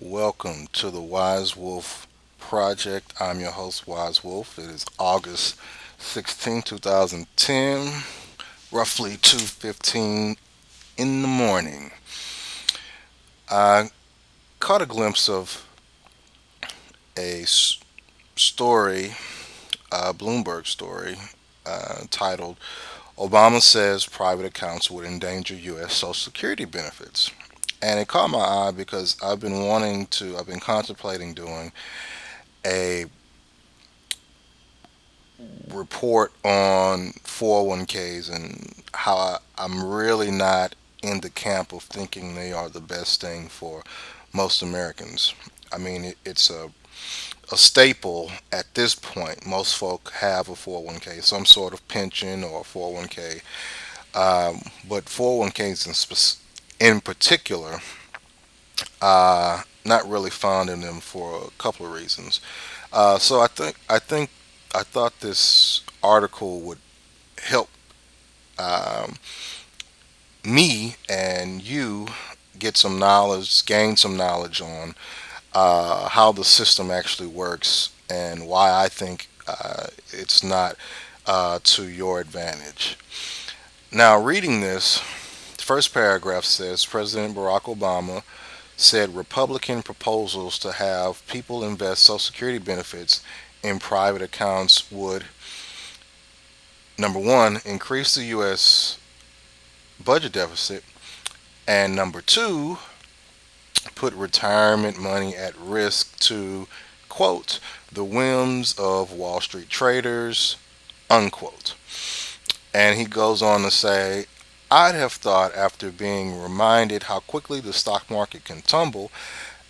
Welcome to the Wise Wolf Project. I'm your host, Wise Wolf. It is August 16, 2010, roughly 2:15 in the morning. I caught a glimpse of a story, a Bloomberg story, titled Obama Says Private Accounts Would Endanger U.S. Social Security Benefits. And it caught my eye because I've been contemplating doing a report on 401ks and how I'm really not in the camp of thinking they are the best thing for most Americans. I mean, it's a staple at this point. Most folk have a 401k, some sort of pension or 401k, but 401ks in particular, not really fond in them for a couple of reasons. I thought this article would help um, me and you get some knowledge, gain some knowledge on how the system actually works and why I think it's not to your advantage. Now, reading this, the first paragraph says President Barack Obama said Republican proposals to have people invest Social Security benefits in private accounts would, number one, increase the U.S. budget deficit, and number two, put retirement money at risk to, quote, the whims of Wall Street traders, unquote. And he goes on to say, I'd have thought after being reminded how quickly the stock market can tumble,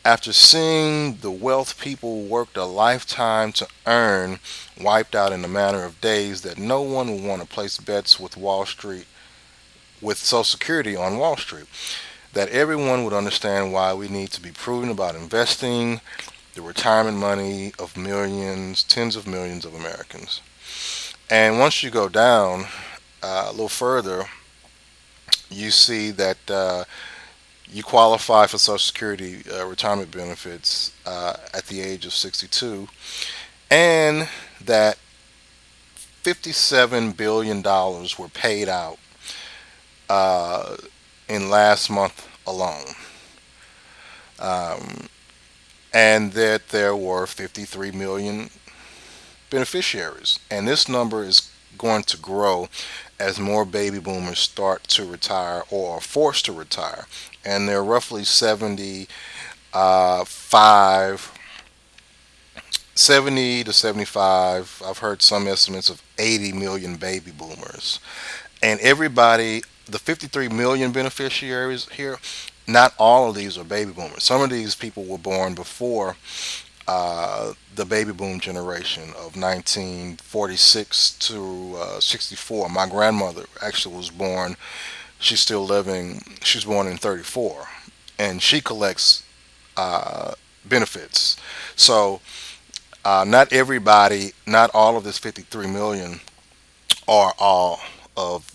after seeing the wealth people worked a lifetime to earn wiped out in a matter of days, that no one would want to place bets with Wall Street, with Social Security on Wall Street. That everyone would understand why we need to be prudent about investing the retirement money of millions, tens of millions of Americans. And once you go down a little further, you see that you qualify for Social Security retirement benefits at the age of 62, and that $57 billion were paid out uh, in last month alone, um, and that there were 53 million beneficiaries. And this number is going to grow as more baby boomers start to retire or are forced to retire. And there are roughly 70 to 75. I've heard some estimates of 80 million baby boomers. And everybody, the 53 million beneficiaries here, not all of these are baby boomers. Some of these people were born before the baby boom generation of 1946 to 64. My grandmother actually was born, she's still living, she was born in 34, and she collects uh, benefits. So, not everybody, not all of this 53 million are all of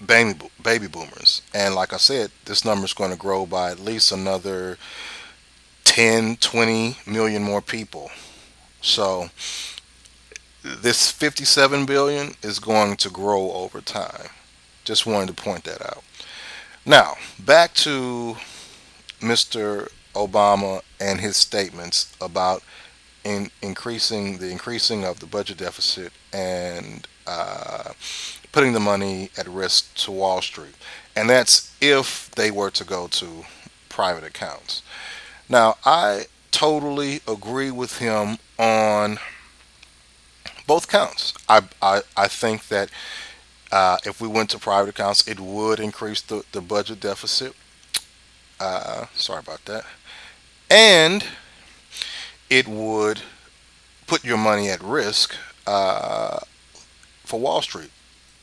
baby boomers. And like I said, this number is going to grow by at least another 10, 20 million more people. So this 57 billion is going to grow over time. Just wanted to point that out. Now, back to Mr. Obama and his statements about increasing of the budget deficit and putting the money at risk to Wall Street. And that's if they were to go to private accounts. Now, I totally agree with him on both counts. I think that if we went to private accounts, it would increase the budget deficit. Sorry about that. And it would put your money at risk uh, for Wall Street.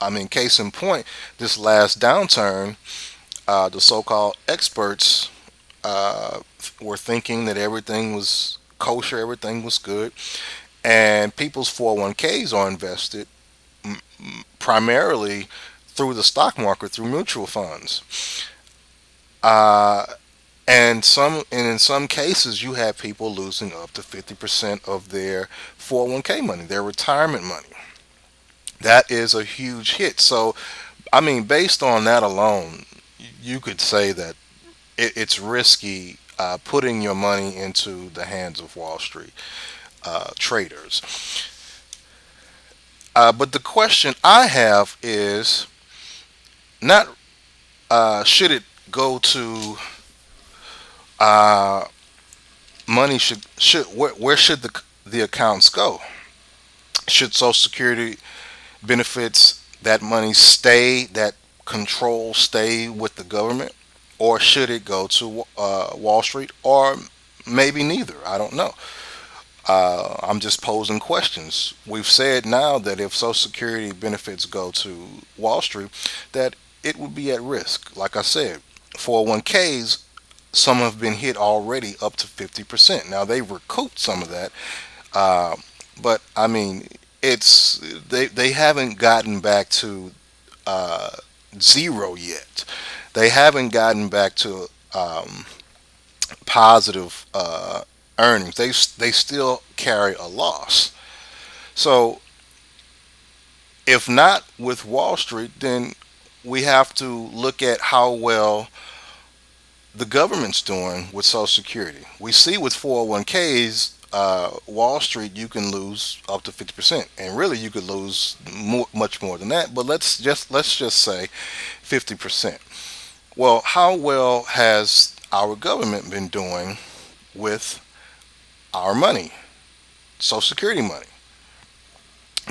I mean, case in point, this last downturn, the so called experts were thinking that everything was kosher, everything was good, and people's 401ks are invested primarily through the stock market, through mutual funds. Uh, And in some cases, you have people losing up to 50% of their 401k money, their retirement money. That is a huge hit. So, I mean, based on that alone, you could say that it's risky putting your money into the hands of Wall Street traders. But the question I have is not should it go to uh, money should where should the accounts go? Should Social Security benefits, that money stay, that control stay with the government, or should it go to Wall Street, or maybe neither? I don't know. I'm just posing questions. We've said now that if Social Security benefits go to Wall Street, that it would be at risk. Like I said, 401ks, some have been hit already up to 50%. Now they've recouped some of that, uh, but I mean, it's they haven't gotten back to uh, zero yet. They haven't gotten back to positive earnings. They still carry a loss. So if not with Wall Street, then we have to look at how well the government's doing with Social Security. We see with 401ks, Wall Street, you can lose up to 50%, and really you could lose much more than that. But let's just say 50%. Well, how well has our government been doing with our money, Social Security money?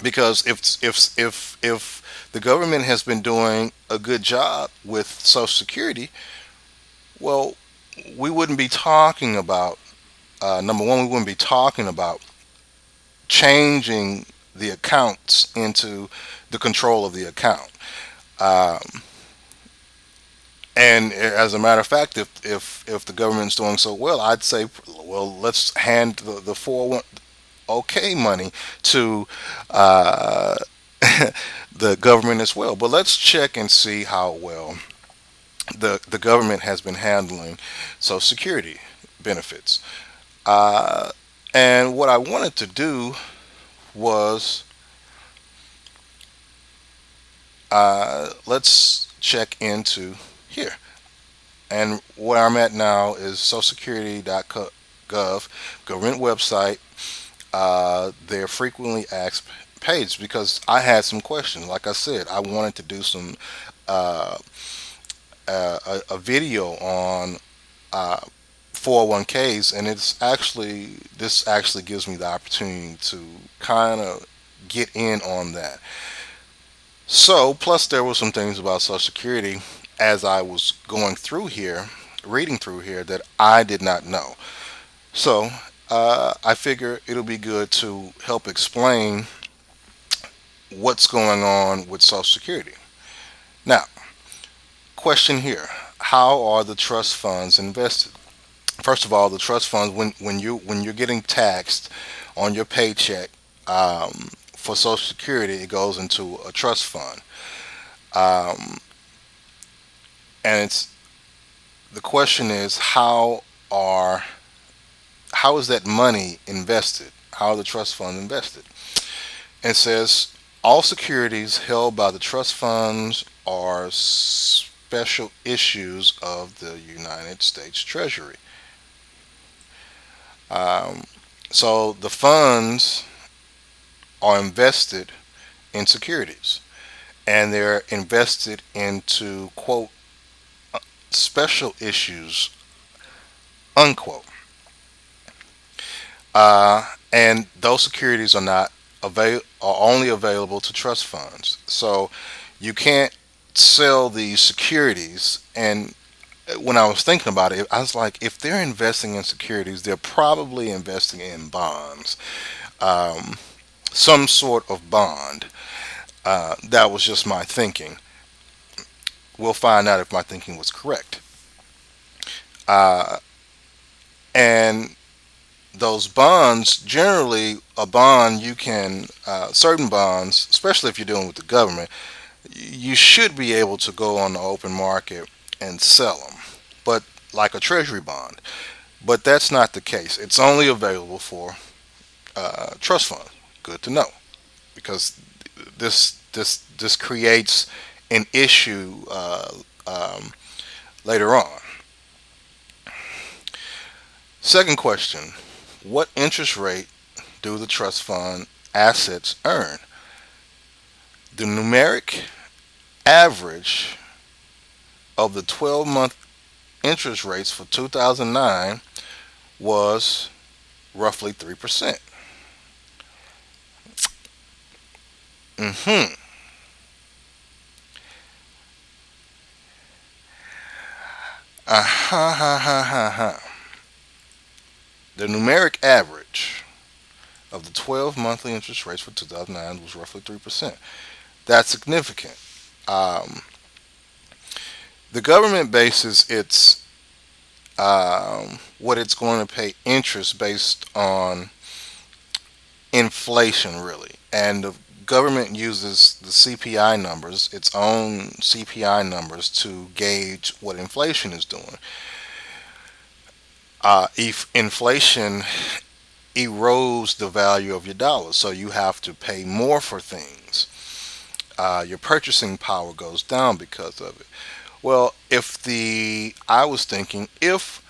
Because if the government has been doing a good job with Social Security, well, we wouldn't be talking about number one, we wouldn't be talking about changing the accounts into the control of the account. Um, and as a matter of fact, if the government's doing so well, I'd say, well, let's hand the 401k money to uh, the government as well. But let's check and see how well the government has been handling Social Security benefits. Uh, and what I wanted to do was let's check into here. And where I'm at now is socialsecurity.gov, government website, their frequently asked page, because I had some questions. Like I said, I wanted to do some uh, a video on uh, 401ks, and this actually gives me the opportunity to kind of get in on that. So, plus there were some things about Social Security as I was going through here, reading through here, that I did not know. So, I figure it'll be good to help explain what's going on with Social Security. Now, question here: how are the trust funds invested? First of all, the trust funds, when you're getting taxed on your paycheck for Social Security, it goes into a trust fund, um, and it's the question is are how is that money invested? How are the trust funds invested? It says all securities held by the trust funds are special issues of the United States Treasury. Um, so the funds are invested in securities, and they're invested into, quote, special issues, unquote. And those securities are only available to trust funds. So you can't sell these securities. And when I was thinking about it, I was like, if they're investing in securities, they're probably investing in bonds, um, some sort of bond. That was just my thinking. We'll find out if my thinking was correct. Uh, and those bonds, generally, a bond, you can, certain bonds, especially if you're dealing with the government, you should be able to go on the open market and sell them. But like a treasury bond. But that's not the case. It's only available for trust funds. Good to know, because this creates an issue later on. Second question: what interest rate do the trust fund assets earn? The numeric average of the 12-month interest rates for 2009 was roughly 3%. Hmm. Ha ha ha ha ha. The numeric average of the 12 monthly interest rates for 2009 was roughly 3%. That's significant. Um, the government bases its what it's going to pay interest based on inflation, really, and the government uses the CPI numbers, its own CPI numbers, to gauge what inflation is doing. If inflation erodes the value of your dollar, so you have to pay more for things. Your purchasing power goes down because of it. Well, I was thinking, if